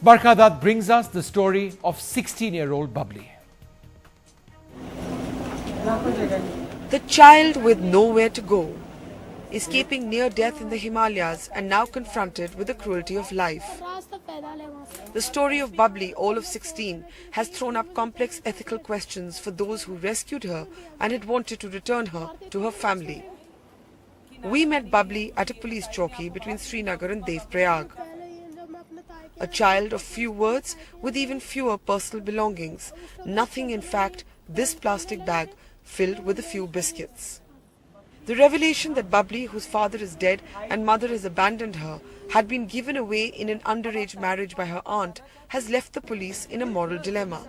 Barkha Dutt brings us the story of 16-year-old Bubbly. The child with nowhere to go, escaping near death in the Himalayas and now confronted with the cruelty of life. The story of Bubbly, all of 16, has thrown up complex ethical questions for those who rescued her and had wanted to return her to her family. We met Bubbly at a police chowki between Srinagar and Devprayag. A child of few words with even fewer personal belongings. Nothing, in fact, this plastic bag filled with a few biscuits. The revelation that Bubbly, whose father is dead and mother has abandoned her, had been given away in an underage marriage by her aunt has left the police in a moral dilemma.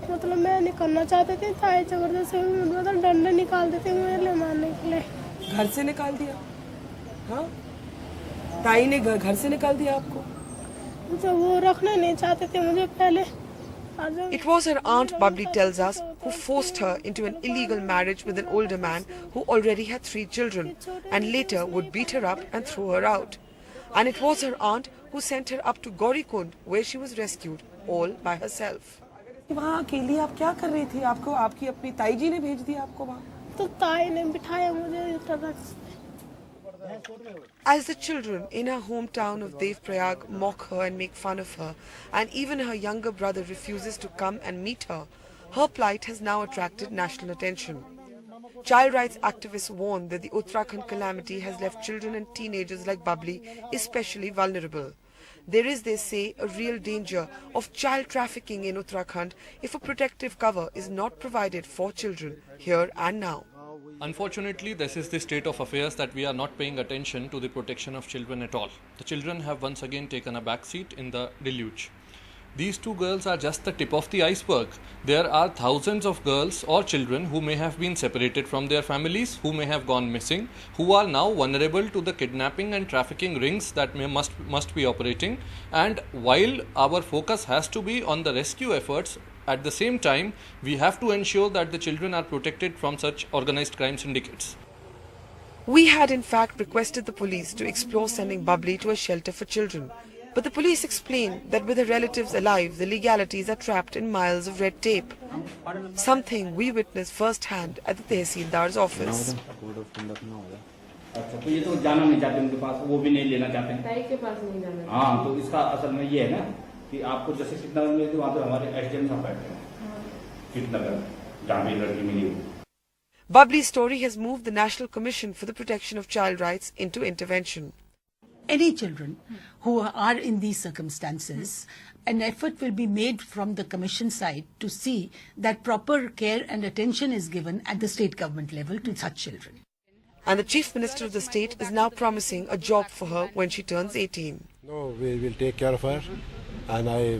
मतलब मैं नहीं करना चाहते थे ताई जबरदस्ती मतलब डंडा निकाल देते मुझे मारने के लिए घर से निकाल दिया हाँ ताई ने घर से निकाल दिया आपको तो वो रखना नहीं चाहते थे मुझे पहले It was her aunt, Bubbly tells us, who forced her into an illegal marriage with an older man who already had 3 children and later would beat her up and throw her out. And it was her aunt who sent her up to Gaurikund where she was rescued all by herself. वहाँ अकेली आप क्या कर रही थी? आपको आपकी अपनी ताई जी ने भेज दिया आपको वहाँ? तो ताई ने बिठाया मुझे truck As the children in her hometown of Devprayag mock her and make fun of her, and even her younger brother refuses to come and meet her, her plight has now attracted national attention. Child rights activists warn that the Uttarakhand calamity has left children and teenagers like Bubbly especially vulnerable. There is, they say, a real danger of child trafficking in Uttarakhand if a protective cover is not provided for children here and now. Unfortunately, this is the state of affairs that we are not paying attention to the protection of children at all. The children have once again taken a back seat in the deluge. These 2 girls are just the tip of the iceberg. There are thousands of girls or children who may have been separated from their families, who may have gone missing, who are now vulnerable to the kidnapping and trafficking rings that must be operating. And while our focus has to be on the rescue efforts, at the same time, we have to ensure that the children are protected from such organized crime syndicates. We had in fact requested the police to explore sending Bubbly to a shelter for children. But the police explained that with her relatives alive, the legalities are trapped in miles of red tape. Something we witnessed firsthand at the Tehsildar's office. अच्छा तो ये तो जाना नहीं चाहते उनके पास वो भी नहीं लेना चाहते हैं ताई के पास नहीं जाना हाँ तो इसका असल में ये है ना कि आपको जैसे कितना मिली थी वहाँ पे हमारे एसडीएम साहब बैठे हैं कितना जहाँ भी लड़की मिली Bubbly's story has moved the National Commission for the Protection of Child Rights into intervention. Any children who are in these circumstances, an effort will be made from the Commission side to see that proper care and attention is given at the state government level to such children. And the Chief Minister of the state is now promising a job for her when she turns 18. No, we will take care of her, and I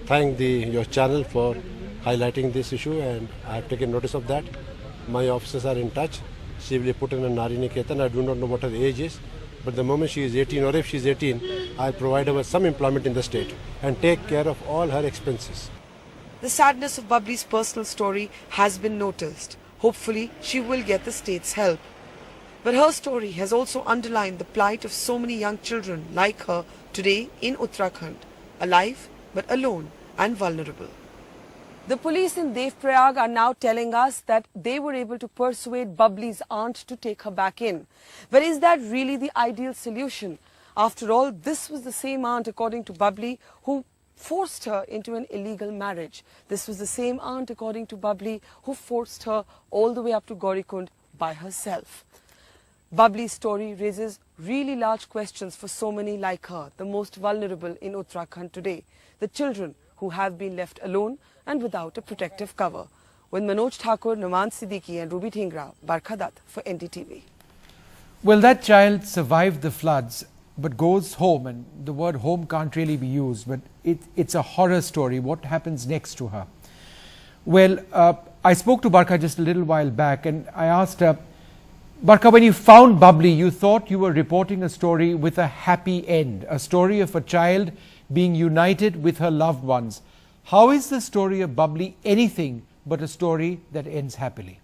thank your channel for highlighting this issue, and I have taken notice of that. My officers are in touch. She will be put in a Nari Niketan. I do not know what her age is, but the moment she is 18, or if she is 18, I'll provide her with some employment in the state and take care of all her expenses. The sadness of Bubbly's personal story has been noticed. Hopefully, she will get the state's help. But her story has also underlined the plight of so many young children like her today in Uttarakhand, alive but alone and vulnerable. The police in Devprayag are now telling us that they were able to persuade Bubbly's aunt to take her back in. But is that really the ideal solution? After all, this was the same aunt, according to Bubbly, who forced her into an illegal marriage. This was the same aunt, according to Bubbly, who forced her all the way up to Gaurikund by herself. Bubbly's story raises really large questions for so many like her, the most vulnerable in Uttarakhand today, the children who have been left alone and without a protective cover. With Manoj Thakur, Naman Siddiqui and Ruby Dhingra, Barkha Dutt for NDTV. Well, that child survived the floods but goes home, and the word home can't really be used, but it's a horror story. What happens next to her? Well, I spoke to Barkha just a little while back, and I asked her, Barkha, when you found Bubbly, you thought you were reporting a story with a happy end, a story of a child being united with her loved ones. How is the story of Bubbly anything but a story that ends happily?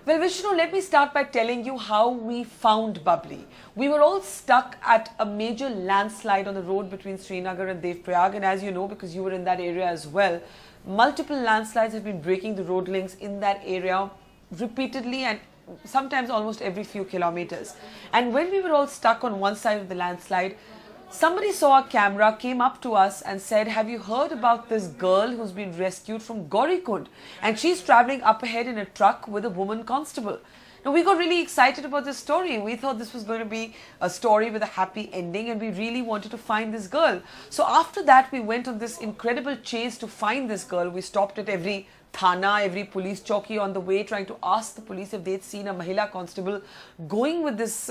Well, Vishnu, let me start by telling you how we found Bubbly. We were all stuck at a major landslide on the road between Srinagar and Devprayag, and as you know, because you were in that area as well, multiple landslides have been breaking the road links in that area repeatedly and sometimes almost every few kilometers. And when we were all stuck on one side of the landslide, somebody saw a camera, came up to us and said, have you heard about this girl who's been rescued from Gaurikund? And she's traveling up ahead in a truck with a woman constable. Now, we got really excited about this story. We thought this was going to be a story with a happy ending, and we really wanted to find this girl. So after that, we went on this incredible chase to find this girl. We stopped at every thana, every police chowki on the way, trying to ask the police if they'd seen a Mahila constable going with this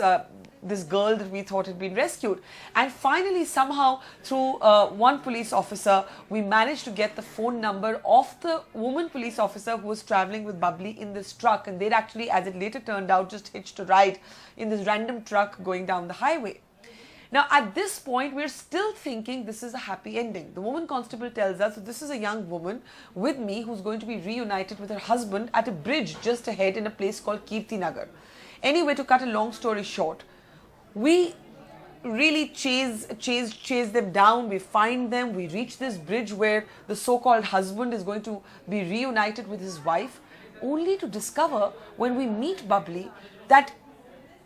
this girl that we thought had been rescued. And finally, somehow, through one police officer, we managed to get the phone number of the woman police officer who was traveling with Bubbly in this truck. And they'd actually, as it later turned out, just hitched a ride in this random truck going down the highway. Now, at this point, we're still thinking this is a happy ending. The woman constable tells us that this is a young woman with me who's going to be reunited with her husband at a bridge just ahead in a place called Kirti Nagar. Anyway, to cut a long story short, we really chase them down. We find them. We reach this bridge where the so-called husband is going to be reunited with his wife, only to discover when we meet Bubbly that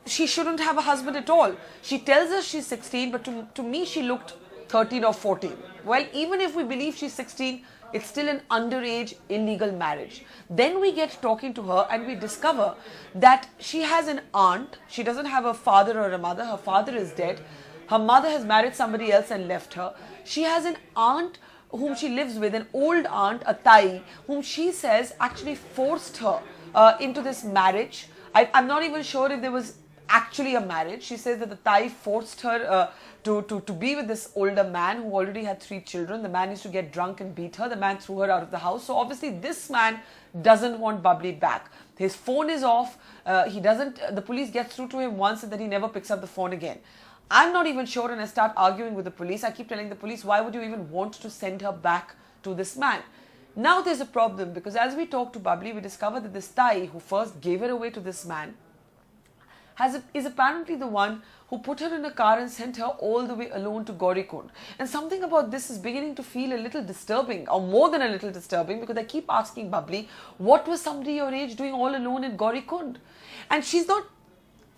she shouldn't have a husband at all. She tells us she's 16, but to me she looked 13 or 14. Well, even if we believe she's 16, it's still an underage illegal marriage. Then we get talking to her and we discover that she has an aunt. She doesn't have a father or a mother. Her father is dead. Her mother has married somebody else and left her. She has an aunt whom she lives with, an old aunt, a Tai, whom she says actually forced her into this marriage. I'm not even sure if there was actually a marriage. She says that the Thai forced her to be with this older man who already had 3 children. The man used to get drunk and beat her. The man threw her out of the house. So obviously this man doesn't want Bubbly back. His phone is off. The police gets through to him once and then he never picks up the phone again. I'm not even sure, and I start arguing with the police. I keep telling the police, why would you even want to send her back to this man? Now there's a problem, because as we talk to Bubbly, we discover that this Thai who first gave her away to this man is apparently the one who put her in a car and sent her all the way alone to Gaurikund. And something about this is beginning to feel a little disturbing, or more than a little disturbing, because I keep asking Bubbly, what was somebody your age doing all alone in Gaurikund? And she's not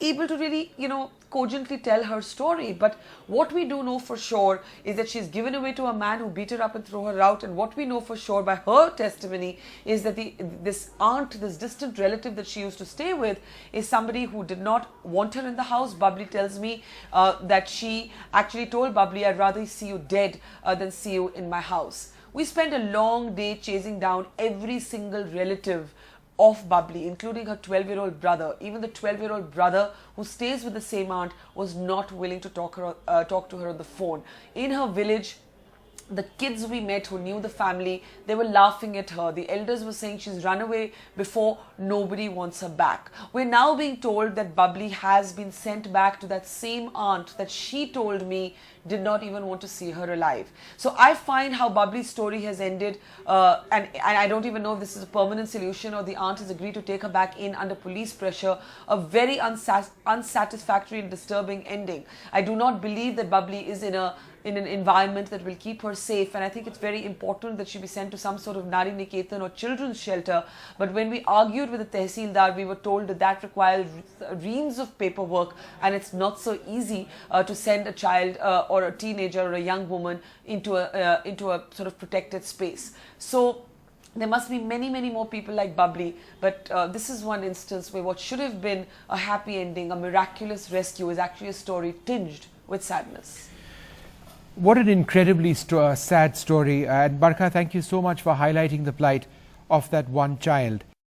able to really, cogently tell her story. But what we do know for sure is that she's given away to a man who beat her up and threw her out. And what we know for sure by her testimony is that this aunt, this distant relative that she used to stay with, is somebody who did not want her in the house. Bubbly tells me that she actually told Bubbly, I'd rather see you dead than see you in my house. We spent a long day chasing down every single relative of Bubbly, including her 12-year-old brother. Even the 12-year-old brother who stays with the same aunt was not willing to talk to her on the phone. In her village, the kids we met who knew the family, they were laughing at her. The elders were saying she's run away before, nobody wants her back. We're now being told that Bubbly has been sent back to that same aunt that she told me did not even want to see her alive. So I find how Bubbly's story has ended, and I don't even know if this is a permanent solution or the aunt has agreed to take her back in under police pressure. A very unsatisfactory and disturbing ending. I do not believe that Bubbly is in an environment that will keep her safe, and I think it's very important that she be sent to some sort of Nari Niketan or children's shelter. But when we argued with the Tehsildar, we were told that requires reams of paperwork, and it's not so easy to send a child or a teenager or a young woman into a sort of protected space. So there must be many, many more people like Bubbly, but this is one instance where what should have been a happy ending, a miraculous rescue, is actually a story tinged with sadness. What an incredibly sad story. And Barkha, thank you so much for highlighting the plight of that one child.